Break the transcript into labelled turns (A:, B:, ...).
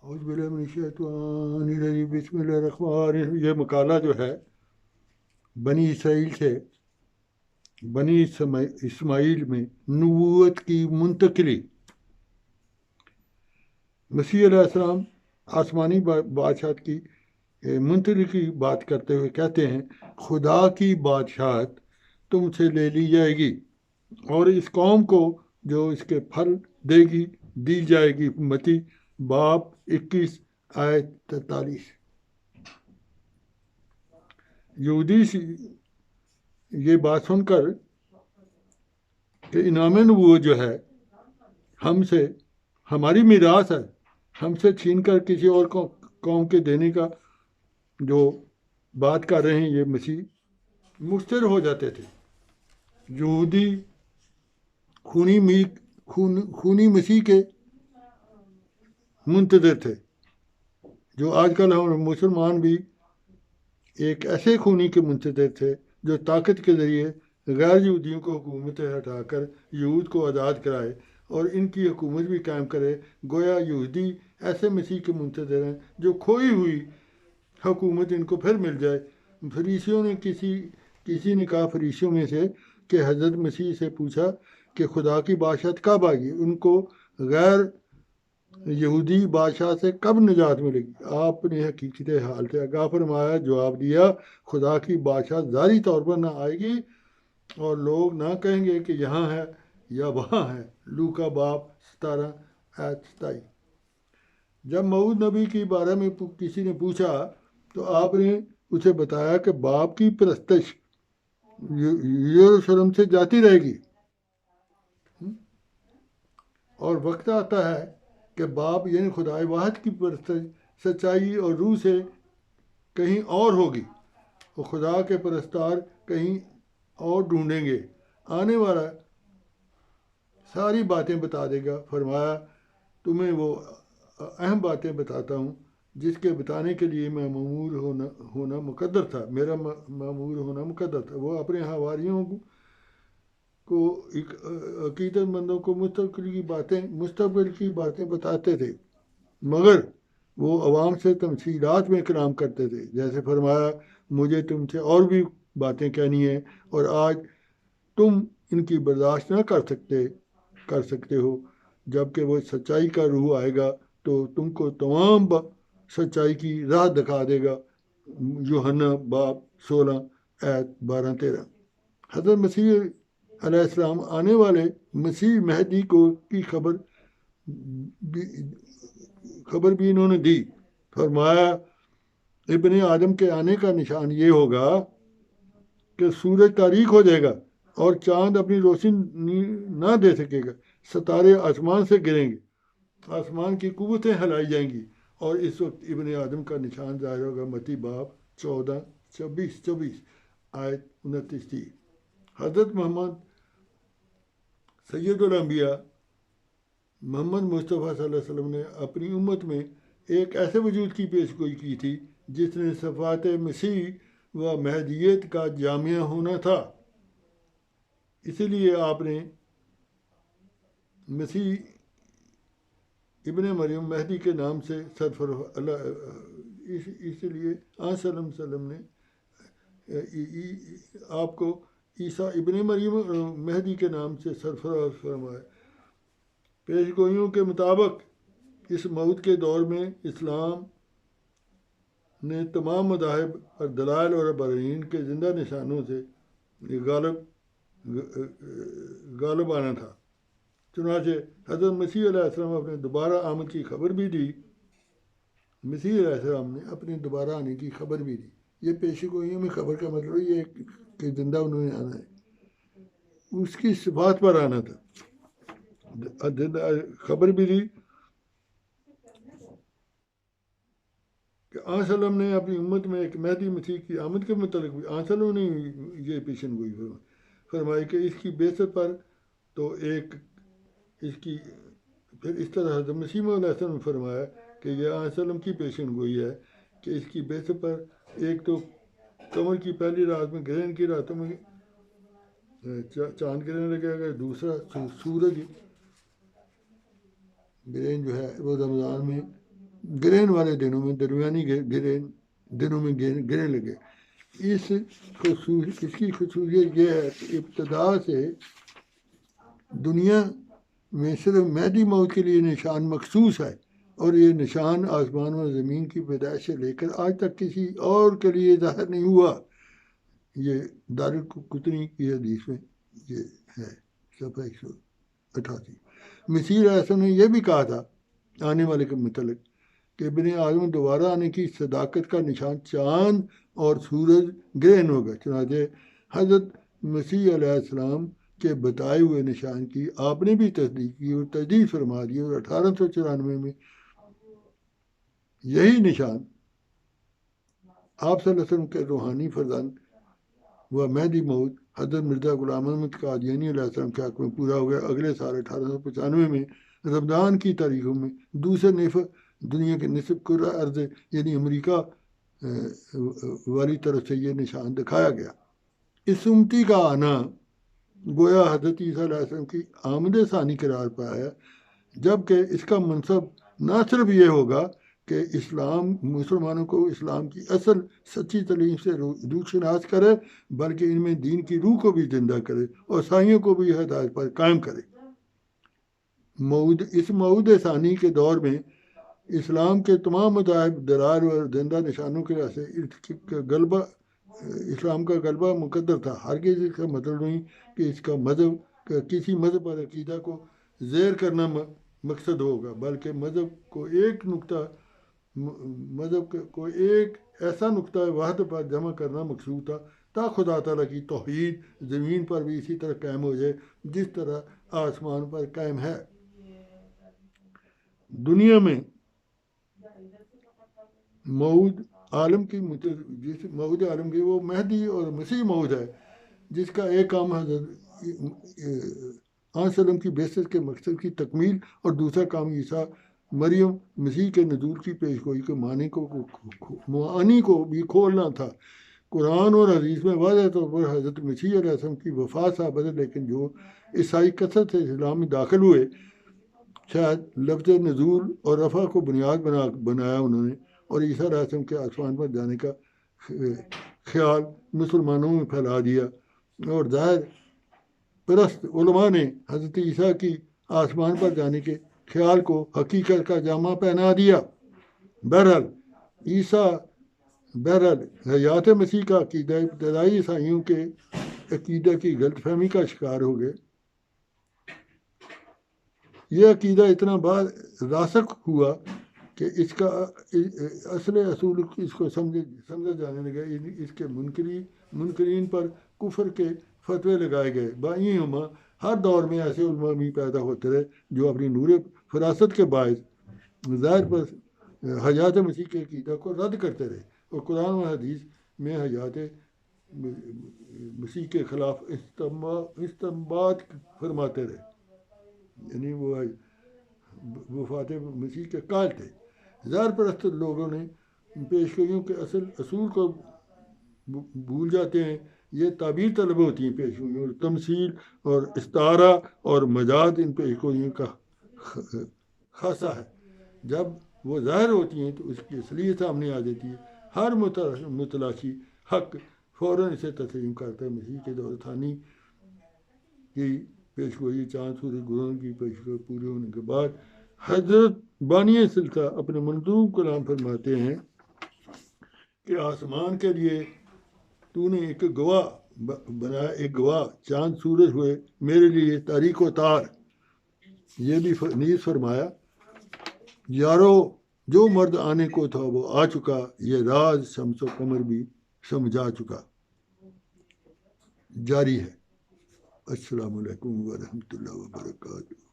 A: اعوذ باللہ من الشیطان الرجیم بسم اللہ الرحمن الرحیم. یہ مقالہ جو ہے بنی اسرائیل سے بنی اسماعیل میں نبوت کی منتقلی. مسیح علیہ السلام آسمانی بادشاہت کی منتقلی کی بات کرتے ہوئے کہتے ہیں خدا کی بادشاہت تم سے لے لی جائے گی اور اس قوم کو جو اس کے پھل دے گی دی جائے گی. متی باب 21 آیت 43. یہودی یہ بات سن کر کہ انعام نبوت جو ہے ہم سے ہماری میراث ہے، ہم سے چھین کر کسی اور قوم کے دینے کا جو بات کر رہے ہیں، یہ مسیح مستر ہو جاتے تھے. یہودی خونی مسیح کے منتظر تھے، جو آج کل ہم مسلمان بھی ایک ایسے خونی کے منتظر تھے جو طاقت کے ذریعے غیر یہودیوں کو حکومت ہٹا کر یہود کو آزاد کرائے اور ان کی حکومت بھی قائم کرے. گویا یہودی ایسے مسیح کے منتظر ہیں جو کھوئی ہوئی حکومت ان کو پھر مل جائے. فریسیوں نے کسی نے کہا فریسیوں میں سے کہ حضرت مسیح سے پوچھا کہ خدا کی بادشاہت کب آئے گی، ان کو غیر یہودی بادشاہ سے کب نجات ملے گی. آپ نے حقیقت حال سے آگاہ فرمایا، جواب دیا خدا کی بادشاہت ظاہری طور پر نہ آئے گی اور لوگ نہ کہیں گے کہ یہاں ہے یا وہاں ہے. لوکا باب 17 آیت 27. جب موعود نبی کے بارے میں کسی نے پوچھا تو آپ نے اسے بتایا کہ باپ کی پرستش یروشلم سے جاتی رہے گی اور وقت آتا ہے کہ باپ یعنی خدائے واحد کی پرستش سچائی اور روح سے کہیں اور ہوگی اور خدا کے پرستار کہیں اور ڈھونڈیں گے. آنے والا ساری باتیں بتا دے گا. فرمایا تمہیں وہ اہم باتیں بتاتا ہوں جس کے بتانے کے لیے میں مأمور ہونا مقدر تھا، میرا مأمور ہونا مقدر تھا. وہ اپنے حواریوں کو عقیدت مندوں کو مستقبل کی باتیں بتاتے تھے، مگر وہ عوام سے تمثیلات میں کلام کرتے تھے. جیسے فرمایا مجھے تم سے اور بھی باتیں کہنی ہیں اور آج تم ان کی برداشت نہ کر سکتے ہو. جب کہ وہ سچائی کا روح آئے گا تو تم کو تمام سچائی کی راہ دکھا دے گا. یوحنا باب 16 آیت 12-13. حضرت مسیح علیہ السلام آنے والے مسیح مہدی کی خبر بھی انہوں نے دی. فرمایا ابن آدم کے آنے کا نشان یہ ہوگا کہ سورج تاریک ہو جائے گا اور چاند اپنی روشنی نہ دے سکے گا، ستارے آسمان سے گریں گے، آسمان کی قوتیں ہلائی جائیں گی اور اس وقت ابن آدم کا نشان ظاہر ہوگا. متی باب 14-24 آیت 29. حضرت محمد سید الانبیاء محمد مصطفیٰ صلی اللہ علیہ وسلم نے اپنی امت میں ایک ایسے وجود کی پیشگوئی کی تھی جس نے صفات مسیح و مہدیت کا جامعہ ہونا تھا. اسی لیے آپ نے مسیح ابن مریم مہدی کے نام سے اس لیے صلی اللہ علیہ وسلم نے آپ کو عیسیٰ ابن مریم مہدی کے نام سے سرفراز فرمایا. پیشگوئیوں کے مطابق اس موت کے دور میں اسلام نے تمام مذاہب اور دلائل اور براہین کے زندہ نشانوں سے غالب آنا تھا. چنانچہ حضرت مسیح علیہ السلام اپنے دوبارہ آمد کی خبر بھی دی. مسیح علیہ السلام نے اپنے دوبارہ آنے کی خبر بھی دی. یہ پیشگوئیوں میں خبر کا مطلب یہ کہ زندہ انہوں نے آنا ہے، اس کی صفات پر آنا تھا. خبر بھی دی کہ آن سلم نے اپنی امت میں ایک مہدی مسیح کی آمد کے متعلق بھی آن سلم نے یہ پیشن گوئی فرمائی کہ اس کی بعثت پر تو ایک اس کی پھر اس طرح حضرت مسیح علیہ السلام نے فرمایا کہ یہ آن سلم کی پیشن گوئی ہے کہ اس کی بعثت پر ایک تو قمر کی پہلی رات میں گرہن کی راتوں میں چاند گرنے لگے گا، دوسرا سورج گرہن جو ہے وہ رمضان میں گرہن والے دنوں میں درمیانی دنوں میں گرنے لگے۔ اس کی خصوصیت یہ ہے کہ ابتدا سے دنیا میں صرف مہدی موت کے لیے نشان مخصوص ہے، اور یہ نشان آسمان و زمین کی پیدائش سے لے کر آج تک کسی اور کے لیے ظاہر نہیں ہوا۔ یہ دارالقطنی کی حدیث میں یہ ہے، صفحہ 188۔ مسیح علیہ السلام نے یہ بھی کہا تھا آنے والے کے متعلق کہ ابن آدم دوبارہ آنے کی صداقت کا نشان چاند اور سورج گرہن ہوگا۔ چنانچہ حضرت مسیح علیہ السلام کے بتائے ہوئے نشان کی آپ نے بھی تصدیق کی اور تجدید فرما دی، اور 1894 میں یہی نشان آپ صلی اللہ علیہ وسلم کے روحانی فرزند و مہدی موعود حضرت مرزا غلام احمد قادیانی علیہ السلام کے حق میں پورا ہو گیا۔ اگلے سال 1895 میں رمضان کی تاریخوں میں دوسرے نصف دنیا کے نصف کرہ ارض یعنی امریکہ والی طرف سے یہ نشان دکھایا گیا۔ اس امتی کا آنا گویا حضرت عیسیٰ علیہ السلام کی آمد ثانی قرار پایا، جبکہ اس کا منصب نہ صرف یہ ہوگا کہ اسلام مسلمانوں کو اسلام کی اصل سچی تعلیم سے روشناس کرے، بلکہ ان میں دین کی روح کو بھی زندہ کرے اور سائیوں کو بھی ہدایت پر قائم کرے۔ اس موعود ثانی کے دور میں اسلام کے تمام مذاہب دلائل اور زندہ نشانوں کی وجہ سے اسلام کا غلبہ مقدر تھا۔ ہرگز اس کا مطلب نہیں کہ اس کا مذہب کسی مذہب اور عقیدہ کو زیر کرنا مقصد ہوگا، بلکہ مذہب کو ایک ایسا نقطہ وحدت پر جمع کرنا مقصود تھا، تا خدا تعالیٰ کی توحید زمین پر بھی اسی طرح قائم ہو جائے جس طرح آسمان پر قائم ہے۔ دنیا میں موعود عالم کی وہ مہدی اور مسیح موعود ہے، جس کا ایک کام حضرت وسلم کی بعثت کے مقصد کی تکمیل اور دوسرا کام عیسیٰ مریم مسیح کے نزول کی پیشگوئی کے معانی کو بھی کھولنا تھا۔ قرآن اور حدیث میں واضح طور پر حضرت مسیح علیہ السلام کی وفات ثابت ہے، لیکن جو عیسائی کثرت سے اسلام میں داخل ہوئے، شاید لفظ نزول اور رفع کو بنیاد بنایا انہوں نے، اور عیسیٰ علیہ السلام کے آسمان پر جانے کا خیال مسلمانوں میں پھیلا دیا، اور ظاہر پرست علماء نے حضرت عیسیٰ کی آسمان پر جانے کے خیال کو حقیقت کا جامہ پہنا دیا۔ بہرحال حیات مسیح کا عقیدہ ابتدائی عیسائیوں کے عقیدہ کی غلط فہمی کا شکار ہو گئے۔ یہ عقیدہ اتنا بعد راسخ ہوا کہ اس کا اصل اصول اس کو سمجھا جانے لگا۔ اس کے منکرین پر کفر کے فتوے لگائے گئے۔ بائیں ہما ہر دور میں ایسے علماء بھی پیدا ہوتے رہے جو اپنی نور فراست کے باعث ظاہر پر حیات مسیح کے عقیدہ کو رد کرتے رہے، اور قرآن و حدیث میں حیات مسیح کے خلاف استنباط فرماتے رہے، یعنی وہ وفات مسیح کے قائل تھے۔ ظاہر پرست لوگوں نے پیشگوئیوں کے اصول کو بھول جاتے ہیں۔ یہ تعبیر طلب ہوتی ہیں پیشگوئیوں، اور تمثیل اور استعارہ اور مجاز ان پیشگوئیوں کا خاصہ ہے۔ جب وہ ظاہر ہوتی ہیں تو اس کی اصلیت سامنے آ جاتی ہے۔ ہر متلاشی حق فوراً اسے تسلیم کرتا ہے۔ مسیح کے دور ثانی کی پیشگوئی، چاند سورج گرہن کی پیشگوئی پورے ہونے کے بعد حضرت بانی سلسلہ اپنے منظوم کلام فرماتے ہیں کہ آسمان کے لیے تو نے ایک گواہ بنایا، ایک گواہ چاند سورج ہوئے میرے لیے تاریک و تار۔ یہ بھی نیز فرمایا، یارو جو مرد آنے کو تھا وہ آ چکا، یہ راز شمس و قمر بھی سمجھا چکا۔ جاری ہے۔ السلام علیکم ورحمۃ اللہ وبرکاتہ۔